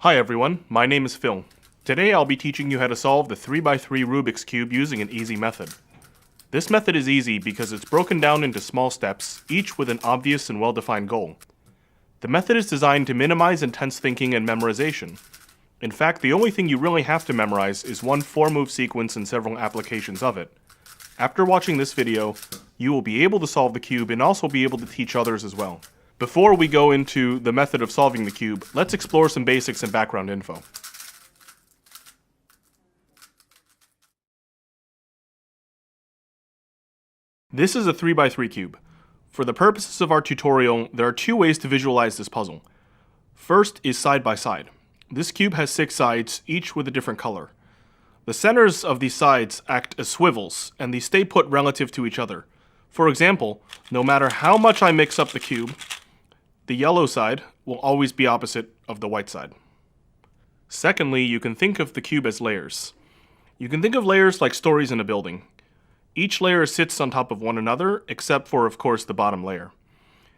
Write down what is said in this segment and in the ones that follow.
Hi everyone, my name is Phil. Today I'll be teaching you how to solve the 3x3 Rubik's Cube using an easy method. This method is easy because it's broken down into small steps, each with an obvious and well-defined goal. The method is designed to minimize intense thinking and memorization. In fact, the only thing you really have to memorize is one 4-move sequence and several applications of it. After watching this video, you will be able to solve the cube and also be able to teach others as well. Before we go into the method of solving the cube, let's explore some basics and background info. This is a 3x3 cube. For the purposes of our tutorial, there are two ways to visualize this puzzle. First is side by side. This cube has 6 sides, each with a different color. The centers of these sides act as swivels, and these stay put relative to each other. For example, no matter how much I mix up the cube, the yellow side will always be opposite of the white side. Secondly, you can think of the cube as layers. You can think of layers like stories in a building. Each layer sits on top of one another, except for, of course, the bottom layer.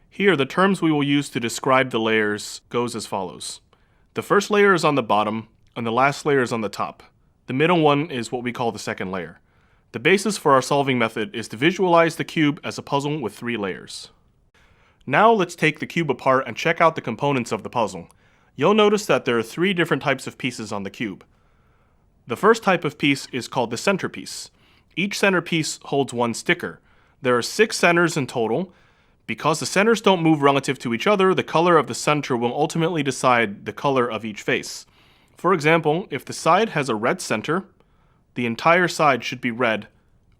Here, the terms we will use to describe the layers goes as follows. The first layer is on the bottom, and the last layer is on the top. The middle one is what we call the second layer. The basis for our solving method is to visualize the cube as a puzzle with 3 layers. Now let's take the cube apart and check out the components of the puzzle. You'll notice that there are 3 different types of pieces on the cube. The first type of piece is called the centerpiece. Each centerpiece holds 1 sticker. There are 6 centers in total. Because the centers don't move relative to each other, the color of the center will ultimately decide the color of each face. For example, if the side has a red center, the entire side should be red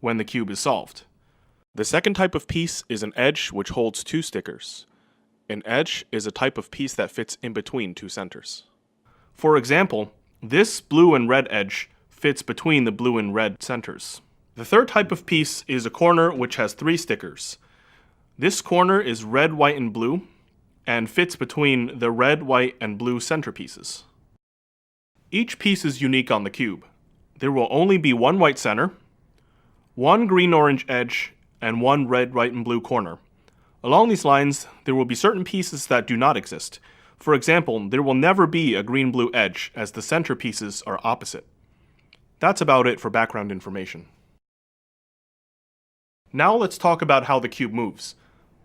when the cube is solved. The second type of piece is an edge, which holds 2 stickers. An edge is a type of piece that fits in between 2 centers. For example, this blue and red edge fits between the blue and red centers. The third type of piece is a corner, which has 3 stickers. This corner is red, white, and blue, and fits between the red, white, and blue centerpieces. Each piece is unique on the cube. There will only be 1 white center, 1 green-orange edge, and 1 red, white, and blue corner. Along these lines, there will be certain pieces that do not exist. For example, there will never be a green-blue edge, as the center pieces are opposite. That's about it for background information. Now let's talk about how the cube moves.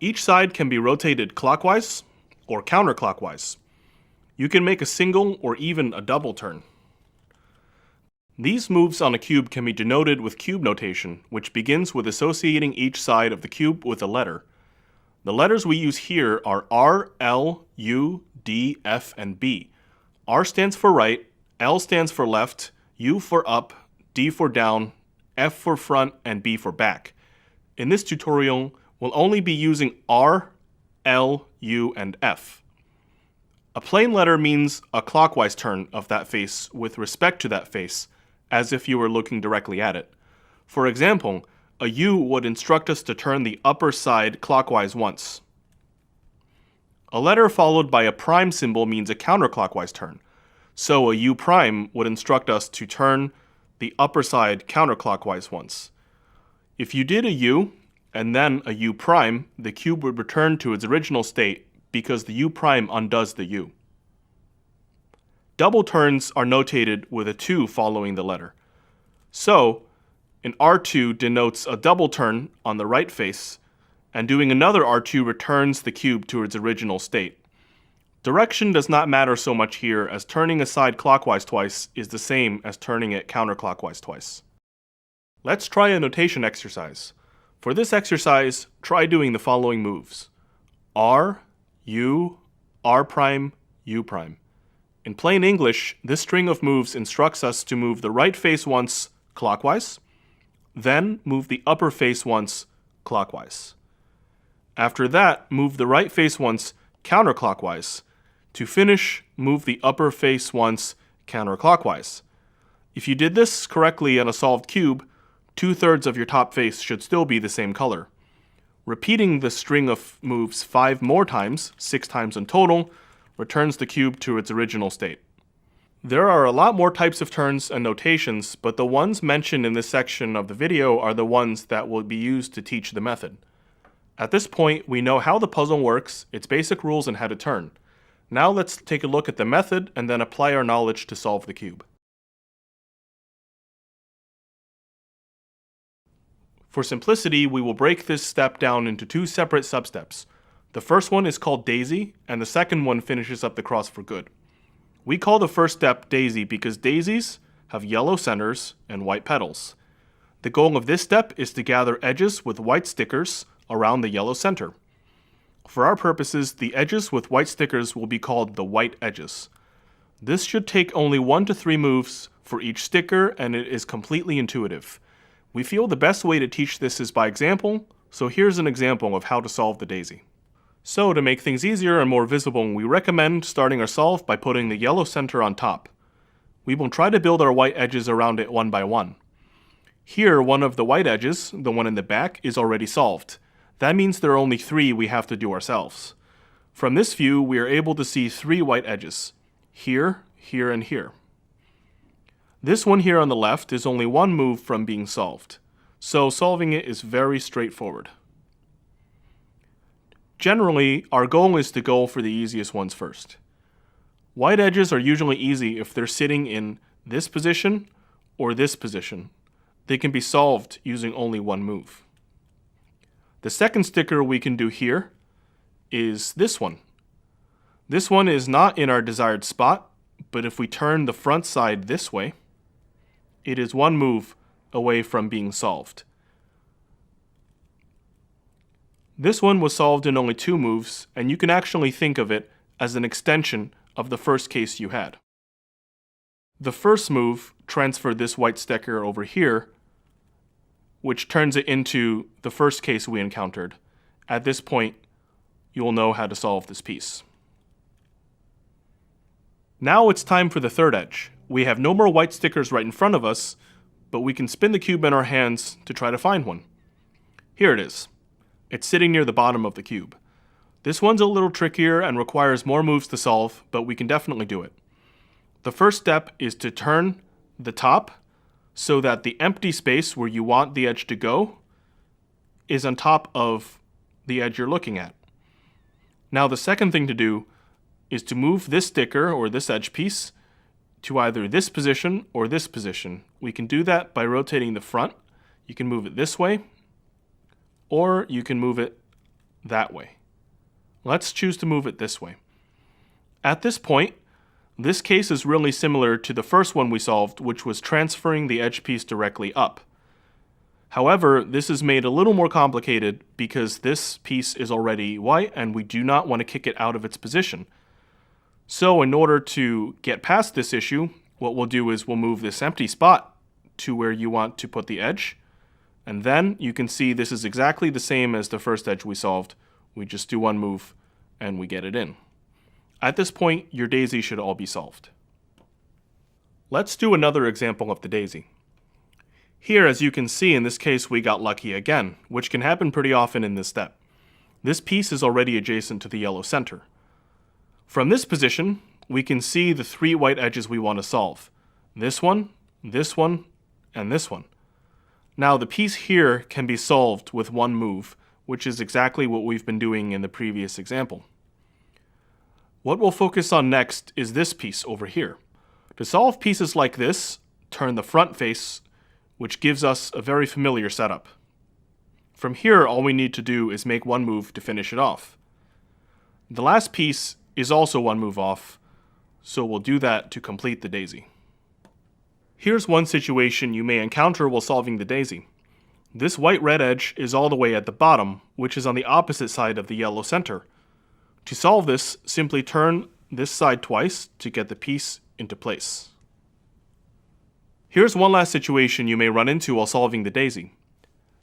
Each side can be rotated clockwise or counterclockwise. You can make a single or even a double turn. These moves on a cube can be denoted with cube notation, which begins with associating each side of the cube with a letter. The letters we use here are R, L, U, D, F, and B. R stands for right, L stands for left, U for up, D for down, F for front, and B for back. In this tutorial, we'll only be using R, L, U, and F. A plain letter means a clockwise turn of that face with respect to that face, as if you were looking directly at it. For example, a U would instruct us to turn the upper side clockwise once. A letter followed by a prime symbol means a counterclockwise turn. So a U prime would instruct us to turn the upper side counterclockwise once. If you did a U and then a U prime, the cube would return to its original state because the U prime undoes the U. Double turns are notated with a 2 following the letter. So, an R2 denotes a double turn on the right face, and doing another R2 returns the cube to its original state. Direction does not matter so much here, as turning a side clockwise twice is the same as turning it counterclockwise twice. Let's try a notation exercise. For this exercise, try doing the following moves. R, U, R prime, U prime. In plain English, this string of moves instructs us to move the right face once clockwise, then move the upper face once clockwise. After that, move the right face once counterclockwise. To finish, move the upper face once counterclockwise. If you did this correctly on a solved cube, 2/3 of your top face should still be the same color. Repeating the string of moves 5 more times, 6 times in total, returns the cube to its original state. There are a lot more types of turns and notations, but the ones mentioned in this section of the video are the ones that will be used to teach the method. At this point, we know how the puzzle works, its basic rules, and how to turn. Now let's take a look at the method and then apply our knowledge to solve the cube. For simplicity, we will break this step down into two separate substeps. The first one is called Daisy, and the second one finishes up the cross for good. We call the first step Daisy because daisies have yellow centers and white petals. The goal of this step is to gather edges with white stickers around the yellow center. For our purposes, the edges with white stickers will be called the white edges. This should take only 1 to 3 moves for each sticker, and it is completely intuitive. We feel the best way to teach this is by example, so here's an example of how to solve the daisy. So to make things easier and more visible, we recommend starting our solve by putting the yellow center on top. We will try to build our white edges around it one by one. Here, one of the white edges, the one in the back, is already solved. That means there are only 3 we have to do ourselves. From this view, we are able to see 3 white edges. Here, here, and here. This one here on the left is only 1 move from being solved. So solving it is very straightforward. Generally, our goal is to go for the easiest ones first. White edges are usually easy if they're sitting in this position or this position. They can be solved using only 1 move. The second sticker we can do here is this one. This one is not in our desired spot, but if we turn the front side this way, it is 1 move away from being solved. This one was solved in only 2 moves, and you can actually think of it as an extension of the first case you had. The first move transferred this white sticker over here, which turns it into the first case we encountered. At this point, you will know how to solve this piece. Now it's time for the third edge. We have no more white stickers right in front of us, but we can spin the cube in our hands to try to find one. Here it is. It's sitting near the bottom of the cube. This one's a little trickier and requires more moves to solve, but we can definitely do it. The first step is to turn the top so that the empty space where you want the edge to go is on top of the edge you're looking at. Now the second thing to do is to move this sticker or this edge piece to either this position or this position. We can do that by rotating the front. You can move it this way, or you can move it that way. Let's choose to move it this way. At this point, this case is really similar to the first one we solved, which was transferring the edge piece directly up. However, this is made a little more complicated because this piece is already white and we do not want to kick it out of its position. So in order to get past this issue, what we'll do is we'll move this empty spot to where you want to put the edge. And then you can see this is exactly the same as the first edge we solved. We just do 1 move and we get it in. At this point, your daisy should all be solved. Let's do another example of the daisy. Here, as you can see, in this case, we got lucky again, which can happen pretty often in this step. This piece is already adjacent to the yellow center. From this position, we can see the 3 white edges we want to solve. This one, and this one. Now the piece here can be solved with 1 move, which is exactly what we've been doing in the previous example. What we'll focus on next is this piece over here. To solve pieces like this, turn the front face, which gives us a very familiar setup. From here, all we need to do is make 1 move to finish it off. The last piece is also 1 move off, so we'll do that to complete the daisy. Here's one situation you may encounter while solving the daisy. This white-red edge is all the way at the bottom, which is on the opposite side of the yellow center. To solve this, simply turn this side twice to get the piece into place. Here's one last situation you may run into while solving the daisy.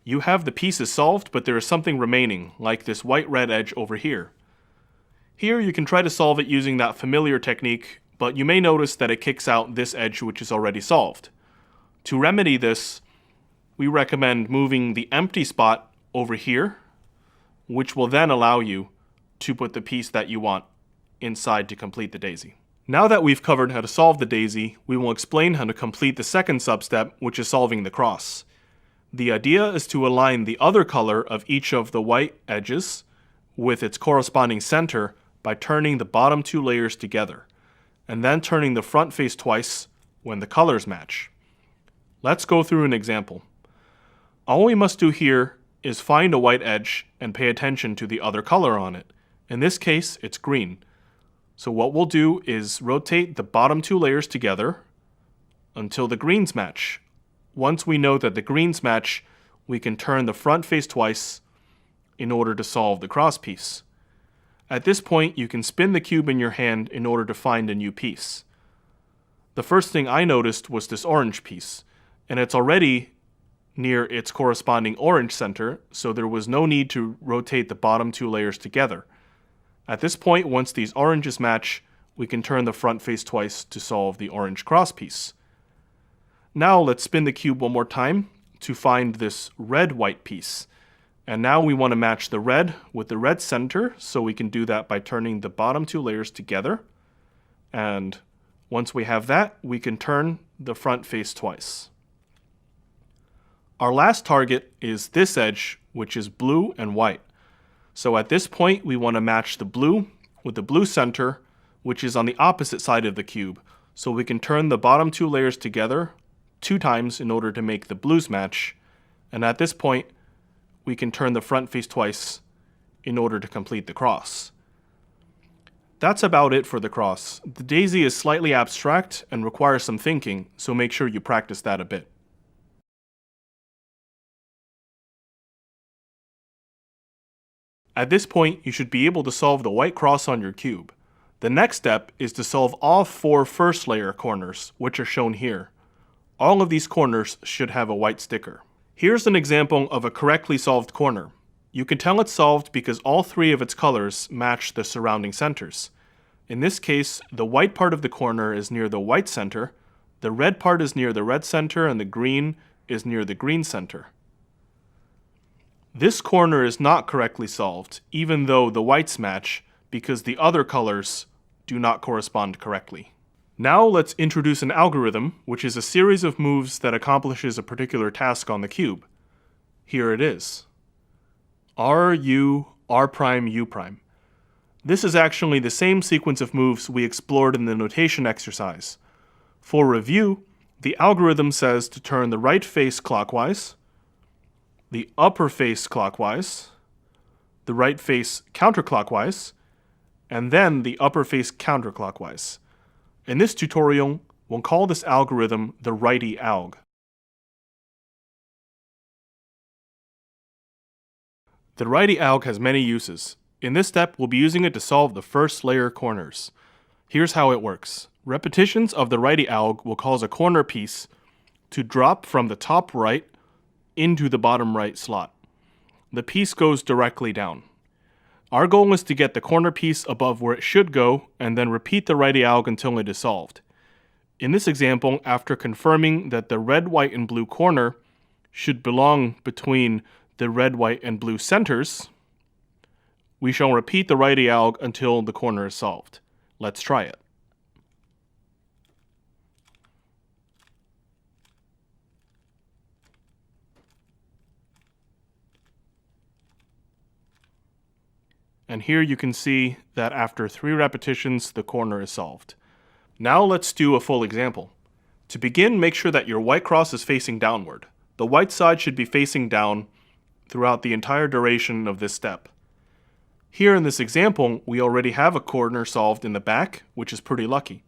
You have the pieces solved, but there is something remaining, like this white-red edge over here. Here you can try to solve it using that familiar technique, but you may notice that it kicks out this edge which is already solved. To remedy this, we recommend moving the empty spot over here, which will then allow you to put the piece that you want inside to complete the daisy. Now that we've covered how to solve the daisy, we will explain how to complete the second substep, which is solving the cross. The idea is to align the other color of each of the white edges with its corresponding center by turning the bottom two layers together, and then turning the front face twice when the colors match. Let's go through an example. All we must do here is find a white edge and pay attention to the other color on it. In this case, it's green. So what we'll do is rotate the bottom two layers together until the greens match. Once we know that the greens match, we can turn the front face twice in order to solve the cross piece. At this point, you can spin the cube in your hand in order to find a new piece. The first thing I noticed was this orange piece, and it's already near its corresponding orange center, so there was no need to rotate the bottom two layers together. At this point, once these oranges match, we can turn the front face twice to solve the orange cross piece. Now let's spin the cube one more time to find this red-white piece. And now we want to match the red with the red center, so we can do that by turning the bottom two layers together. And once we have that, we can turn the front face twice. Our last target is this edge, which is blue and white. So at this point, we want to match the blue with the blue center, which is on the opposite side of the cube. So we can turn the bottom two layers together 2 times in order to make the blues match. And at this point, we can turn the front face twice in order to complete the cross. That's about it for the cross. The daisy is slightly abstract and requires some thinking, so make sure you practice that a bit. At this point, you should be able to solve the white cross on your cube. The next step is to solve all 4 first layer corners, which are shown here. All of these corners should have a white sticker. Here's an example of a correctly solved corner. You can tell it's solved because all 3 of its colors match the surrounding centers. In this case, the white part of the corner is near the white center, the red part is near the red center, and the green is near the green center. This corner is not correctly solved, even though the whites match, because the other colors do not correspond correctly. Now let's introduce an algorithm, which is a series of moves that accomplishes a particular task on the cube. Here it is. R, U, R prime, U prime. This is actually the same sequence of moves we explored in the notation exercise. For review, the algorithm says to turn the right face clockwise, the upper face clockwise, the right face counterclockwise, and then the upper face counterclockwise. In this tutorial, we'll call this algorithm the righty alg. The righty alg has many uses. In this step, we'll be using it to solve the first layer corners. Here's how it works. Repetitions of the righty alg will cause a corner piece to drop from the top right into the bottom right slot. The piece goes directly down. Our goal is to get the corner piece above where it should go and then repeat the righty alg until it is solved. In this example, after confirming that the red, white, and blue corner should belong between the red, white, and blue centers, we shall repeat the righty alg until the corner is solved. Let's try it. And here you can see that after 3 repetitions, the corner is solved. Now let's do a full example. To begin, make sure that your white cross is facing downward. The white side should be facing down throughout the entire duration of this step. Here in this example, we already have a corner solved in the back, which is pretty lucky.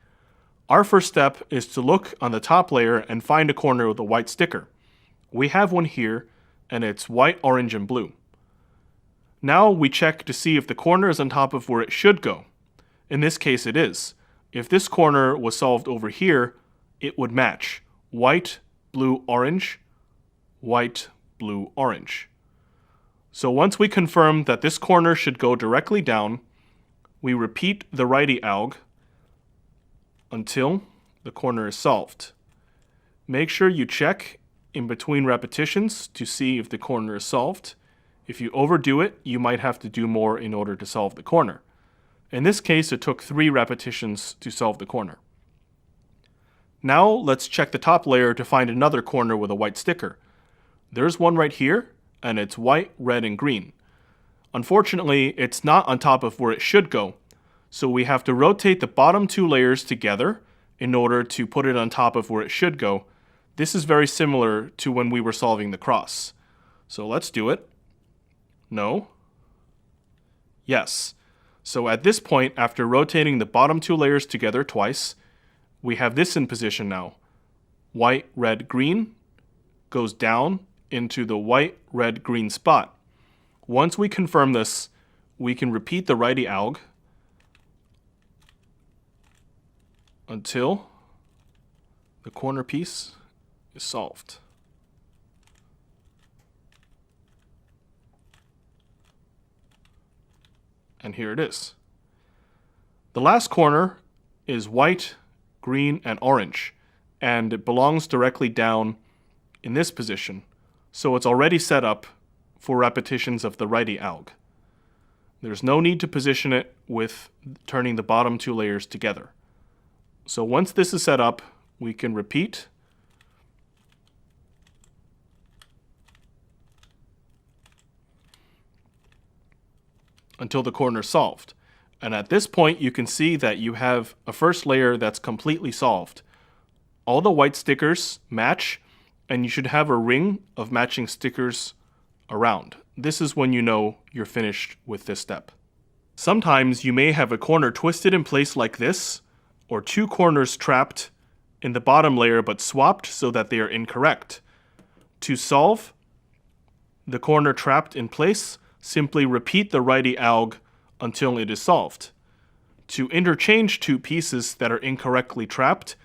Our first step is to look on the top layer and find a corner with a white sticker. We have one here, and it's white, orange, and blue. Now we check to see if the corner is on top of where it should go. In this case, it is. If this corner was solved over here, it would match white, blue, orange, white, blue, orange. So once we confirm that this corner should go directly down, we repeat the righty alg until the corner is solved. Make sure you check in between repetitions to see if the corner is solved. If you overdo it, you might have to do more in order to solve the corner. In this case, it took 3 repetitions to solve the corner. Now let's check the top layer to find another corner with a white sticker. There's one right here, and it's white, red, and green. Unfortunately, it's not on top of where it should go. So we have to rotate the bottom two layers together in order to put it on top of where it should go. This is very similar to when we were solving the cross. So let's do it. No. Yes. So at this point, after rotating the bottom two layers together twice, we have this in position now. White, red, green goes down into the white, red, green spot. Once we confirm this, we can repeat the righty alg until the corner piece is solved. And here it is. The last corner is white, green, and orange, and it belongs directly down in this position. So it's already set up for repetitions of the righty alg. There's no need to position it with turning the bottom two layers together. So once this is set up, we can repeat until the corner is solved. And at this point, you can see that you have a first layer that's completely solved. All the white stickers match, and you should have a ring of matching stickers around. This is when you know you're finished with this step. Sometimes you may have a corner twisted in place like this, or two corners trapped in the bottom layer but swapped so that they are incorrect. To solve the corner trapped in place, simply repeat the righty alg until it is solved. To interchange two pieces that are incorrectly trapped,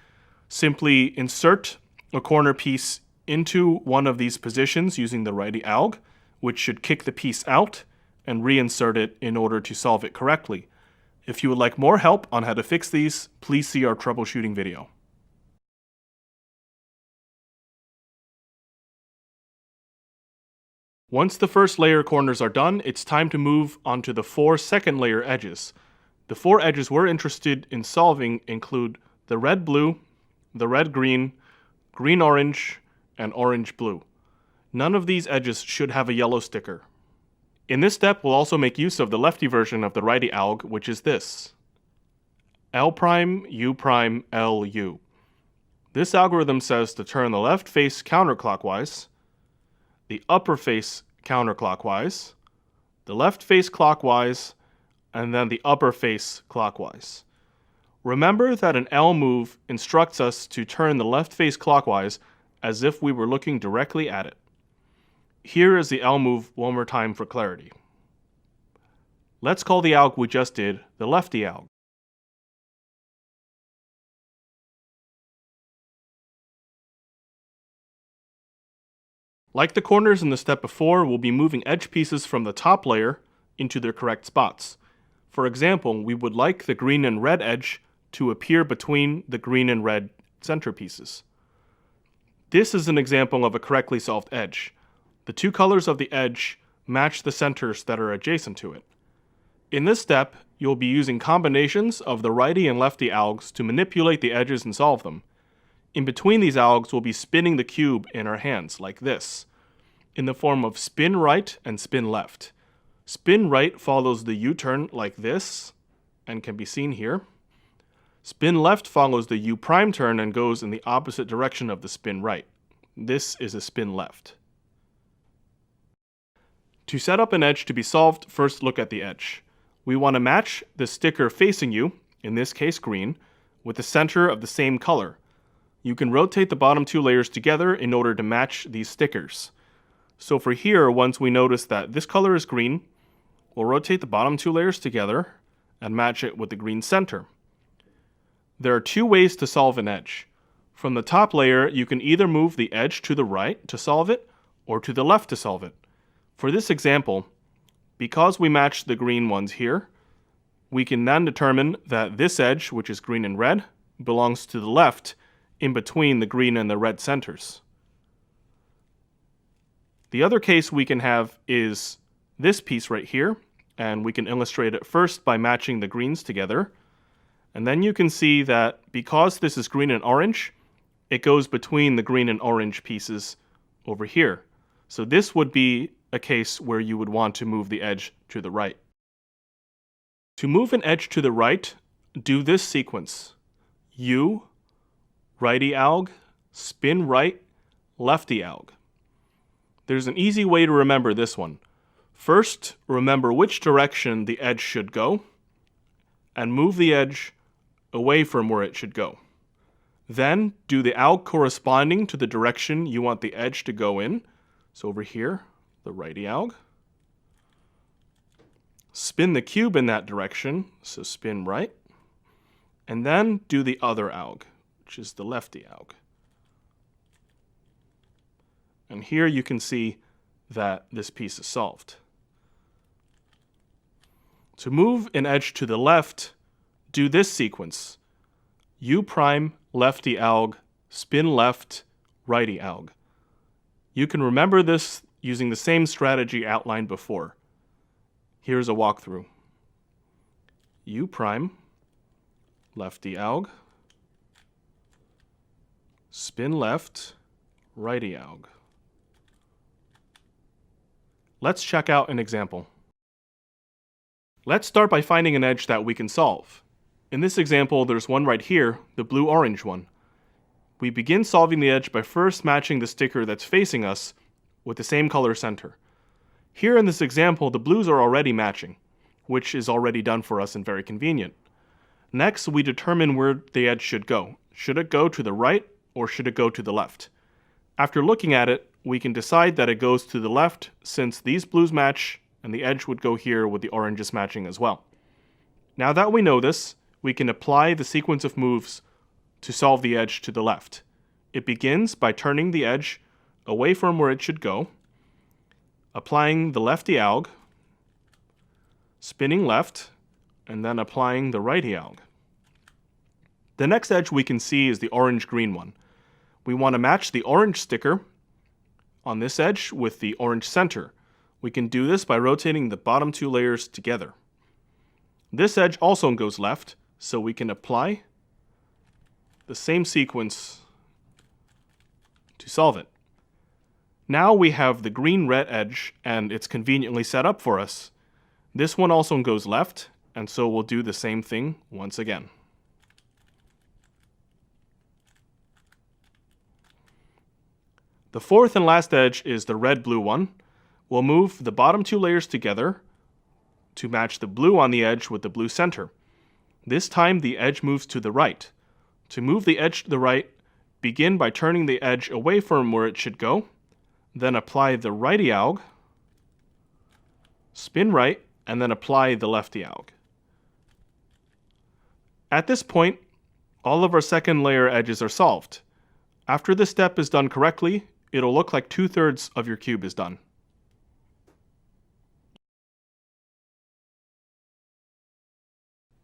simply insert a corner piece into one of these positions using the righty alg, which should kick the piece out, and reinsert it in order to solve it correctly. If you would like more help on how to fix these, please see our troubleshooting video. Once the first layer corners are done, it's time to move on to the 4 second layer edges. The 4 edges we're interested in solving include the red-blue, the red-green, green-orange, and orange-blue. None of these edges should have a yellow sticker. In this step, we'll also make use of the lefty version of the righty alg, which is this. L prime, U prime, L, U. This algorithm says to turn the left face counterclockwise, the upper face counterclockwise, the left face clockwise, and then the upper face clockwise. Remember that an L move instructs us to turn the left face clockwise as if we were looking directly at it. Here is the L move one more time for clarity. Let's call the alg we just did the lefty alg. Like the corners in the step before, we'll be moving edge pieces from the top layer into their correct spots. For example, we would like the green and red edge to appear between the green and red center pieces. This is an example of a correctly solved edge. The two colors of the edge match the centers that are adjacent to it. In this step, you'll be using combinations of the righty and lefty algs to manipulate the edges and solve them. In between these algs, we'll be spinning the cube in our hands, like this, in the form of spin right and spin left. Spin right follows the U-turn like this, and can be seen here. Spin left follows the U prime turn and goes in the opposite direction of the spin right. This is a spin left. To set up an edge to be solved, first look at the edge. We want to match the sticker facing you, in this case green, with the center of the same color. You can rotate the bottom two layers together in order to match these stickers. So for here, once we notice that this color is green, we'll rotate the bottom two layers together and match it with the green center. There are two ways to solve an edge. From the top layer, you can either move the edge to the right to solve it, or to the left to solve it. For this example, because we matched the green ones here, we can then determine that this edge, which is green and red, belongs to the left, in between the green and the red centers. The other case we can have is this piece right here, and we can illustrate it first by matching the greens together. And then you can see that because this is green and orange, it goes between the green and orange pieces over here. So this would be a case where you would want to move the edge to the right. To move an edge to the right, do this sequence. U, righty alg, spin right, lefty alg. There's an easy way to remember this one. First, remember which direction the edge should go, and move the edge away from where it should go. Then, do the alg corresponding to the direction you want the edge to go in. So over here, the righty alg. Spin the cube in that direction, so spin right. And then do the other alg, which is the lefty alg. And here you can see that this piece is solved. To move an edge to the left, do this sequence. U prime, lefty alg, spin left, righty alg. You can remember this using the same strategy outlined before. Here's a walkthrough. U prime, lefty alg, spin left, righty alg. Let's check out an example. Let's start by finding an edge that we can solve. In this example, there's one right here, the blue-orange one. We begin solving the edge by first matching the sticker that's facing us with the same color center. Here in this example, the blues are already matching, which is already done for us and very convenient. Next, we determine where the edge should go. Should it go to the right or should it go to the left? After looking at it, we can decide that it goes to the left since these blues match and the edge would go here with the oranges matching as well. Now that we know this, we can apply the sequence of moves to solve the edge to the left. It begins by turning the edge away from where it should go, applying the lefty alg, spinning left, and then applying the righty alg. The next edge we can see is the orange-green one. We want to match the orange sticker on this edge with the orange center. We can do this by rotating the bottom two layers together. This edge also goes left, so we can apply the same sequence to solve it. Now we have the green-red edge, and it's conveniently set up for us. This one also goes left, and so we'll do the same thing once again. The fourth and last edge is the red-blue one. We'll move the bottom two layers together to match the blue on the edge with the blue center. This time the edge moves to the right. To move the edge to the right, begin by turning the edge away from where it should go, then apply the righty alg, spin right, and then apply the lefty alg. At this point, all of our second layer edges are solved. After this step is done correctly, it'll look like 2/3 of your cube is done.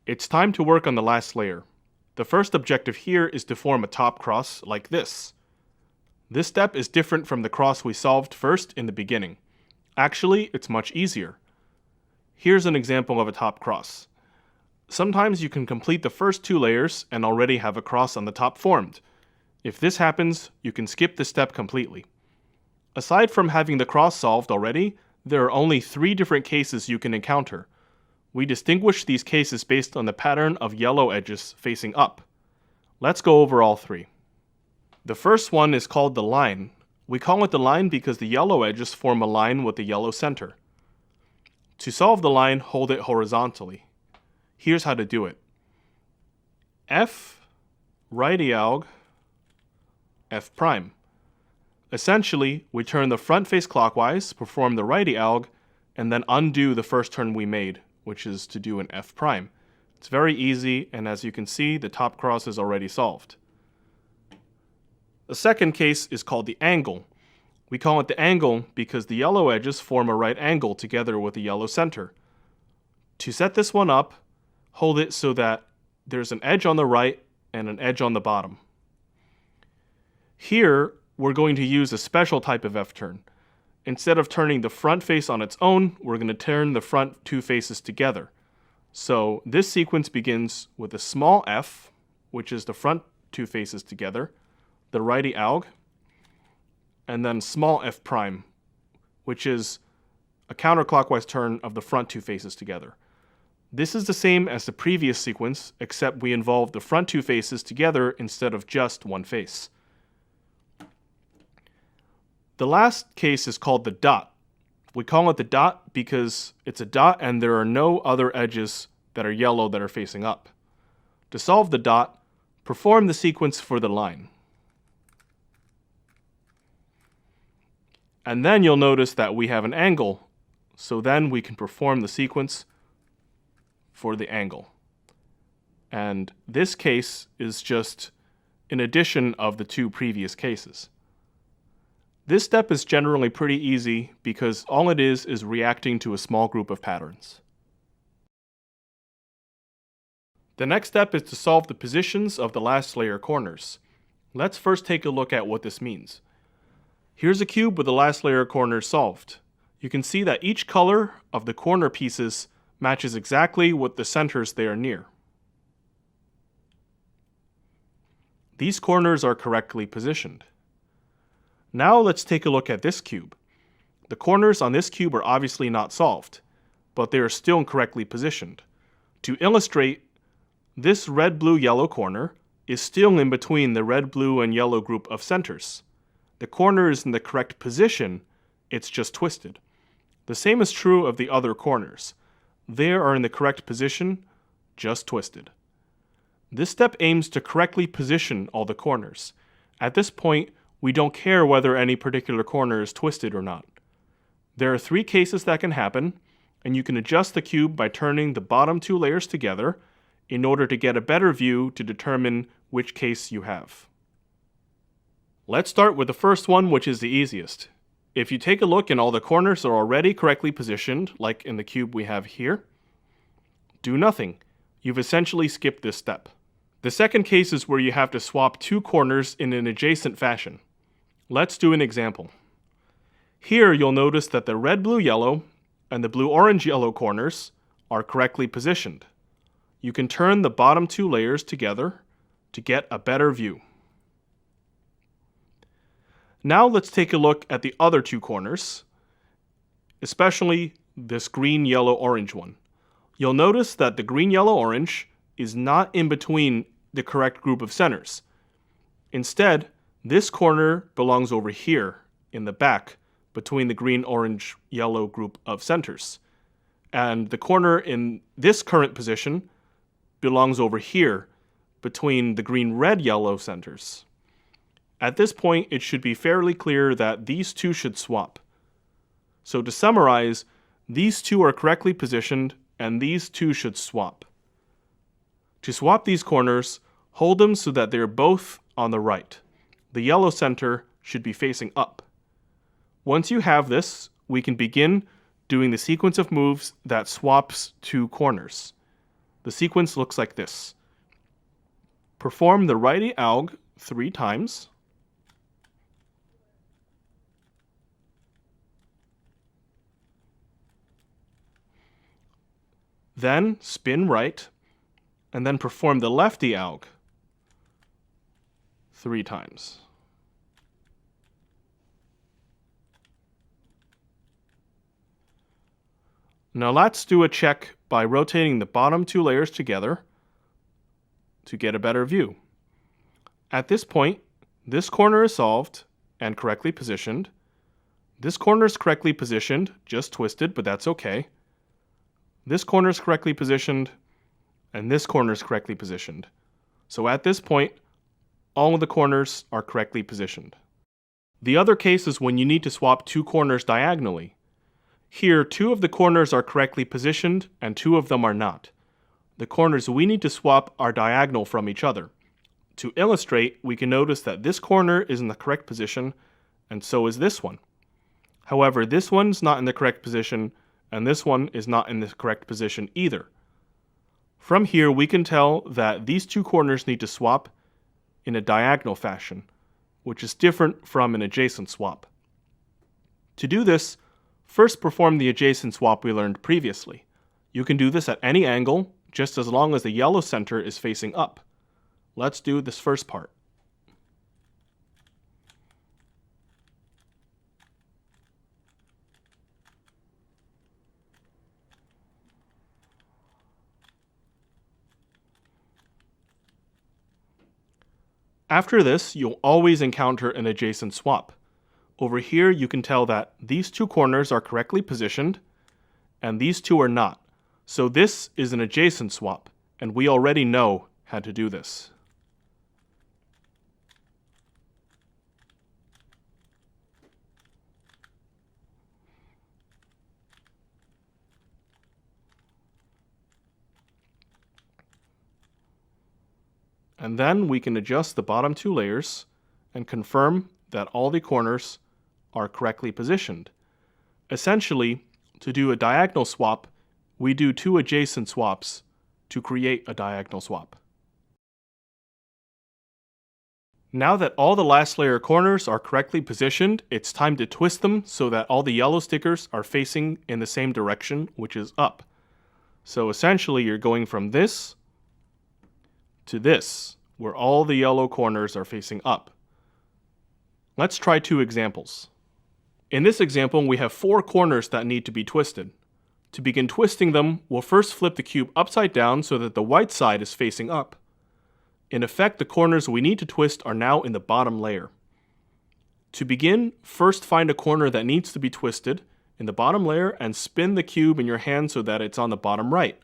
It's time to work on the last layer. The first objective here is to form a top cross like this. This step is different from the cross we solved first in the beginning. Actually, it's much easier. Here's an example of a top cross. Sometimes you can complete the first two layers and already have a cross on the top formed. If this happens, you can skip this step completely. Aside from having the cross solved already, there are only 3 different cases you can encounter. We distinguish these cases based on the pattern of yellow edges facing up. Let's go over all 3. The first one is called the line. We call it the line because the yellow edges form a line with the yellow center. To solve the line, hold it horizontally. Here's how to do it. F, righty alg, F prime. Essentially, we turn the front face clockwise, perform the righty alg, and then undo the first turn we made, which is to do an F prime. It's very easy, and as you can see, the top cross is already solved. The second case is called the angle. We call it the angle because the yellow edges form a right angle together with the yellow center. To set this one up, hold it so that there's an edge on the right and an edge on the bottom. Here, we're going to use a special type of F-turn. Instead of turning the front face on its own, we're going to turn the front two faces together. So this sequence begins with a small f, which is the front two faces together, the righty alg, and then small f prime, which is a counterclockwise turn of the front two faces together. This is the same as the previous sequence, except we involve the front two faces together instead of just one face. The last case is called the dot. We call it the dot because it's a dot and there are no other edges that are yellow that are facing up. To solve the dot, perform the sequence for the line. And then you'll notice that we have an angle, so then we can perform the sequence for the angle. And this case is just an addition of the two previous cases. This step is generally pretty easy because all it is reacting to a small group of patterns. The next step is to solve the positions of the last layer corners. Let's first take a look at what this means. Here's a cube with the last layer corners solved. You can see that each color of the corner pieces matches exactly with the centers they are near. These corners are correctly positioned. Now let's take a look at this cube. The corners on this cube are obviously not solved, but they are still incorrectly positioned. To illustrate, this red, blue, yellow corner is still in between the red, blue, and yellow group of centers. The corner is in the correct position, it's just twisted. The same is true of the other corners. They are in the correct position, just twisted. This step aims to correctly position all the corners. At this point, we don't care whether any particular corner is twisted or not. There are three cases that can happen, and you can adjust the cube by turning the bottom two layers together in order to get a better view to determine which case you have. Let's start with the first one, which is the easiest. If you take a look and all the corners are already correctly positioned, like in the cube we have here, do nothing. You've essentially skipped this step. The second case is where you have to swap two corners in an adjacent fashion. Let's do an example. Here you'll notice that the red, blue, yellow and the blue, orange, yellow corners are correctly positioned. You can turn the bottom two layers together to get a better view. Now let's take a look at the other two corners, especially this green, yellow, orange one. You'll notice that the green, yellow, orange is not in between the correct group of centers. Instead, this corner belongs over here in the back between the green, orange, yellow group of centers. And the corner in this current position belongs over here between the green, red, yellow centers. At this point, it should be fairly clear that these two should swap. So to summarize, these two are correctly positioned and these two should swap. To swap these corners, hold them so that they're both on the right. The yellow center should be facing up. Once you have this, we can begin doing the sequence of moves that swaps two corners. The sequence looks like this. Perform the righty alg 3 times. Then spin right, and then perform the lefty alg 3 times. Now let's do a check by rotating the bottom two layers together to get a better view. At this point, this corner is solved and correctly positioned. This corner is correctly positioned, just twisted, but that's okay. This corner is correctly positioned, and this corner is correctly positioned. So at this point, all of the corners are correctly positioned. The other case is when you need to swap two corners diagonally. Here, 2 of the corners are correctly positioned, and 2 of them are not. The corners we need to swap are diagonal from each other. To illustrate, we can notice that this corner is in the correct position, and so is this one. However, this one's not in the correct position, and this one is not in the correct position either. From here, we can tell that these two corners need to swap in a diagonal fashion, which is different from an adjacent swap. To do this, first perform the adjacent swap we learned previously. You can do this at any angle, just as long as the yellow center is facing up. Let's do this first part. After this, you'll always encounter an adjacent swap. Over here, you can tell that these two corners are correctly positioned, and these two are not. So this is an adjacent swap, and we already know how to do this. And then we can adjust the bottom two layers and confirm that all the corners are correctly positioned. Essentially, to do a diagonal swap, we do two adjacent swaps to create a diagonal swap. Now that all the last layer corners are correctly positioned, it's time to twist them so that all the yellow stickers are facing in the same direction, which is up. So essentially, you're going from this to this, where all the yellow corners are facing up. Let's try two examples. In this example, we have four corners that need to be twisted. To begin twisting them, we'll first flip the cube upside down so that the white side is facing up. In effect, the corners we need to twist are now in the bottom layer. To begin, first find a corner that needs to be twisted in the bottom layer and spin the cube in your hand so that it's on the bottom right.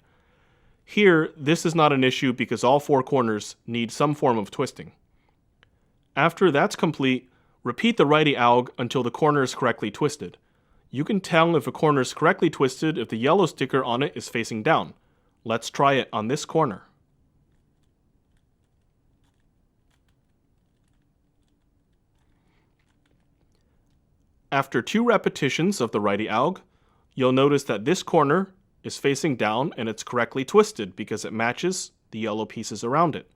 Here, this is not an issue because all four corners need some form of twisting. After that's complete, repeat the righty alg until the corner is correctly twisted. You can tell if a corner is correctly twisted if the yellow sticker on it is facing down. Let's try it on this corner. After two repetitions of the righty alg, you'll notice that this corner is facing down and it's correctly twisted because it matches the yellow pieces around it.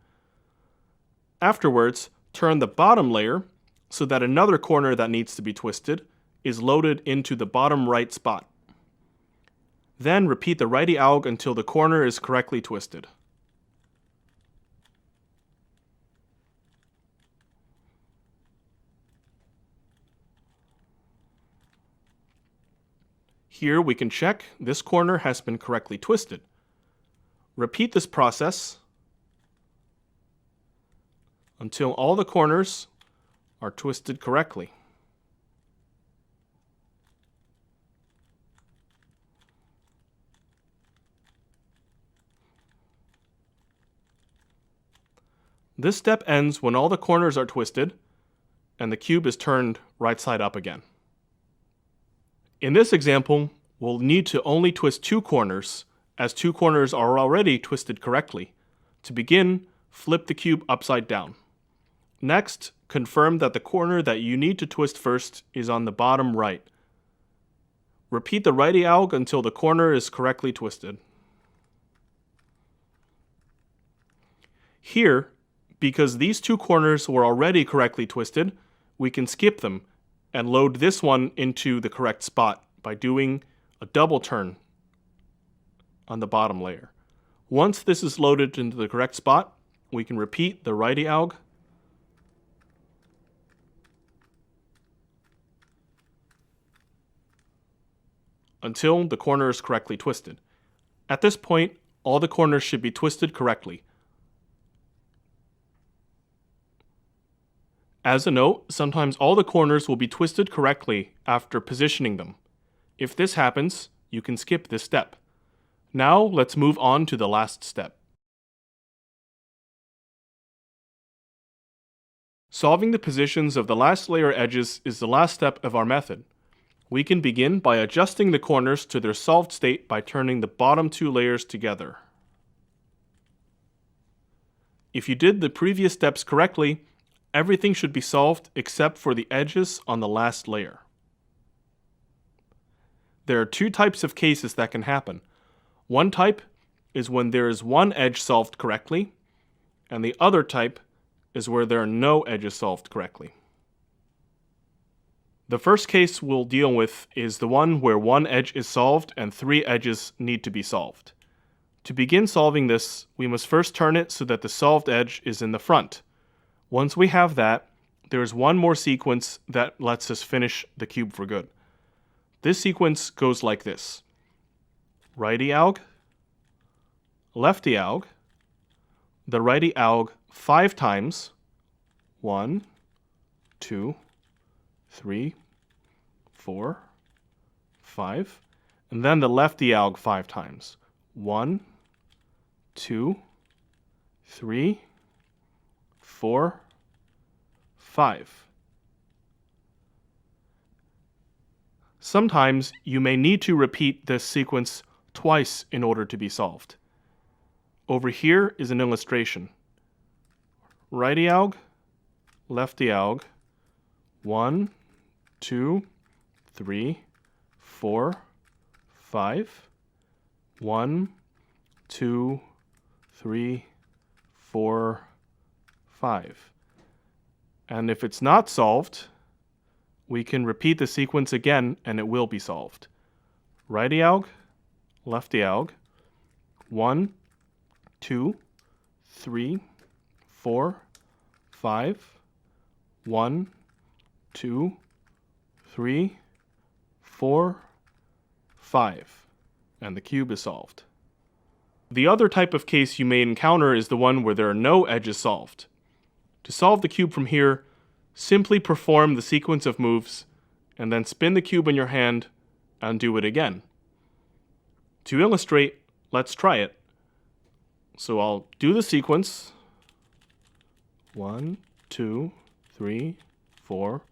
Afterwards, turn the bottom layer so that another corner that needs to be twisted is loaded into the bottom right spot. Then repeat the righty alg until the corner is correctly twisted. Here we can check this corner has been correctly twisted. Repeat this process until all the corners are twisted correctly. This step ends when all the corners are twisted and the cube is turned right side up again. In this example, we'll need to only twist two corners, as two corners are already twisted correctly. To begin, flip the cube upside down. Next, confirm that the corner that you need to twist first is on the bottom right. Repeat the righty alg until the corner is correctly twisted. Here, because these two corners were already correctly twisted, we can skip them and load this one into the correct spot by doing a double turn on the bottom layer. Once this is loaded into the correct spot, we can repeat the righty alg until the corner is correctly twisted. At this point, all the corners should be twisted correctly. As a note, sometimes all the corners will be twisted correctly after positioning them. If this happens, you can skip this step. Now let's move on to the last step. Solving the positions of the last layer edges is the last step of our method. We can begin by adjusting the corners to their solved state by turning the bottom two layers together. If you did the previous steps correctly, everything should be solved except for the edges on the last layer. There are two types of cases that can happen. One type is when there is one edge solved correctly, and the other type is where there are no edges solved correctly. The first case we'll deal with is the one where one edge is solved and three edges need to be solved. To begin solving this, we must first turn it so that the solved edge is in the front. Once we have that, there is one more sequence that lets us finish the cube for good. This sequence goes like this: righty alg, lefty alg, the righty alg 5 times, 1, 2, 3, 4, 5. And then the left diag 5 times. 1, 2, 3, 4, 5. Sometimes you may need to repeat this sequence twice in order to be solved. Over here is an illustration. Right diag, left diag, 1, 2, 3, 4, 5. 1, 2, 3, 4, 5. And if it's not solved, we can repeat the sequence again and it will be solved. Right diag, left diag, 1, 2, 3, 4, 5, 1, 2, 3, 4, 5. And the cube is solved. The other type of case you may encounter is the one where there are no edges solved. To solve the cube from here, simply perform the sequence of moves and then spin the cube in your hand and do it again. To illustrate, let's try it. So I'll do the sequence. 1, 2, 3, 4,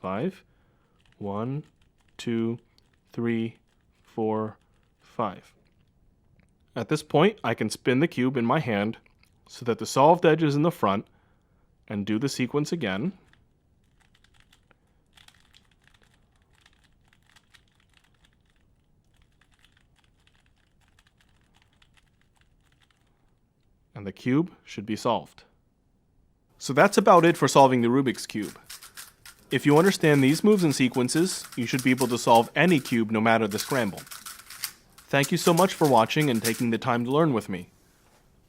5. 1, 2, 3, 4, 5. At this point, I can spin the cube in my hand so that the solved edge is in the front and do the sequence again. And the cube should be solved. So that's about it for solving the Rubik's Cube. If you understand these moves and sequences, you should be able to solve any cube no matter the scramble. Thank you so much for watching and taking the time to learn with me.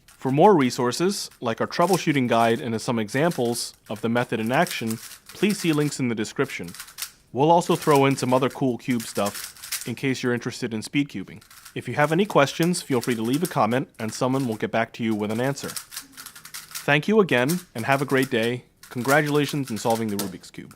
For more resources, like our troubleshooting guide and some examples of the method in action, please see links in the description. We'll also throw in some other cool cube stuff in case you're interested in speed cubing. If you have any questions, feel free to leave a comment and someone will get back to you with an answer. Thank you again and have a great day. Congratulations on solving the Rubik's Cube.